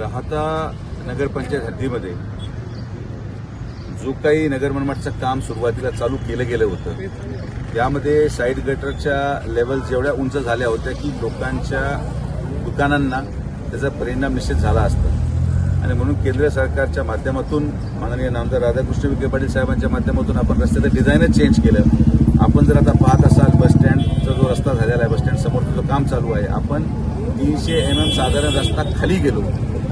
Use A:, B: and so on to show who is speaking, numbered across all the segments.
A: राहता नगरपंचायत हद्दीमध्ये जो काही नगर मनमाडचं काम सुरुवातीला चालू केलं गेलं होतं यामध्ये साईड गटरच्या लेवल जेवढ्या उंच झाल्या होत्या की लोकांच्या दुकानांना त्याचा परिणाम निश्चित झाला असता आणि म्हणून केंद्र सरकारच्या माध्यमातून माननीय नामदार राधाकृष्ण विखे पाटील साहेबांच्या माध्यमातून आपण रस्त्याचं डिझाईनच चेंज केलं। आपण जर आता पाहत असाल बसस्टँडचा जो रस्ता झालेला आहे, बसस्टँड समोरचं जो काम चालू आहे, आपण 300 mm साधारण रस्ता खाली गेलो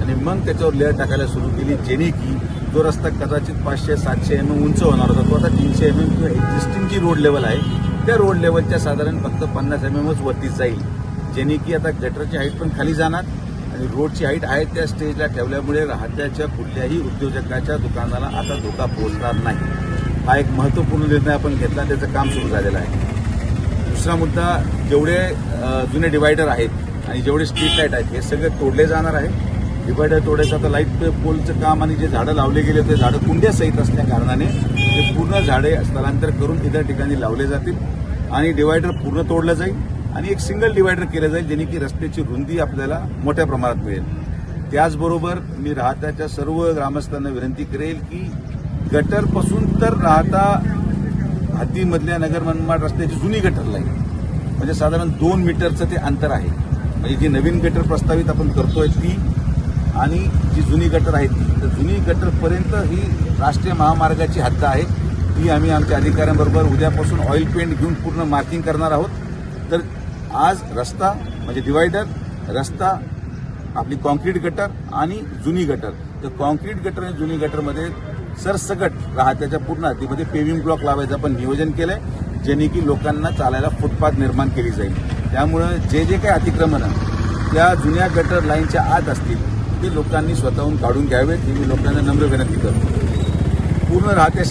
A: आणि मग त्याच्यावर लेअर टाकायला सुरू केली, जेणे की जो रस्ता कदाचित 500-700 mm उंच होणार होता तो आता 300 mm किंवा एक्झिस्टिंग जी रोड लेवल आहे त्या रोड लेवलच्या साधारण फक्त 50 mmच वरती जाईल, जेणे की आता गटरची हाईट पण खाली जाणार आणि रोडची हाईट आहे त्या स्टेजला ठेवल्यामुळे राहत्याच्या कुठल्याही उद्योजकाच्या दुकानाला आता धोका पोहोचणार नाही। हा एक महत्त्वपूर्ण निर्णय आपण घेतला, त्याचं काम सुरू झालेलं आहे। दुसरा मुद्दा, जेवढे जुने डिवायडर आहेत आणि जेवढे स्ट्रीट लाईट आहेत हे सगळे तोडले जाणार आहे। डिवायडर तोडायचं आता लाईट पोलचं काम आणि जे झाडं लावले गेले ते झाडं कुंड्यासहित असल्या कारणाने ते पूर्ण झाडे स्थलांतर करून इतर ठिकाणी लावले जातील आणि डिवायडर पूर्ण तोडलं जाईल आणि एक सिंगल डिवायडर केलं जाईल, जेणे की रस्त्याची रुंदी आपल्याला मोठ्या प्रमाणात मिळेल। त्याचबरोबर मी राहत्याच्या सर्व ग्रामस्थांना विनंती करेल की गटरपासून तर राहता हद्दीमधल्या नगर मनमाड रस्त्याची जुनी गटर लाईन म्हणजे साधारण 2 मीटरचं ते अंतर आहे, म्हणजे जी नवीन गटर प्रस्तावित आपण करतोय ती आणि जी जुनी गटर आहे ती, तर जुनी गटरपर्यंत ही राष्ट्रीय महामार्गाची हद्द आहे, ती आम्ही आमच्या अधिकाऱ्यांबरोबर उद्यापासून ऑइल पेंट घेऊन पूर्ण मार्किंग करणार आहोत। तर आज रस्ता म्हणजे डिवायडर, रस्ता, आपली कॉन्क्रीट गटर आणि जुनी गटर, तर कॉन्क्रीट गटर आणि जुनी गटरमध्ये सरसकट राहत्याच्या पूर्ण हद्दीमध्ये पेव्हिंग ब्लॉक लावायचं आपण नियोजन केलंय, जेणे की लोकांना चालायला फुटपाथ निर्माण केली जाईल। त्यामुळं जे जे काही अतिक्रमणं त्या जुन्या गटर लाईनच्या आत असतील ते लोकांनी स्वतःहून काढून घ्यावेत ही मी लोकांना नम्र विनंती करतो। पूर्ण राहत्या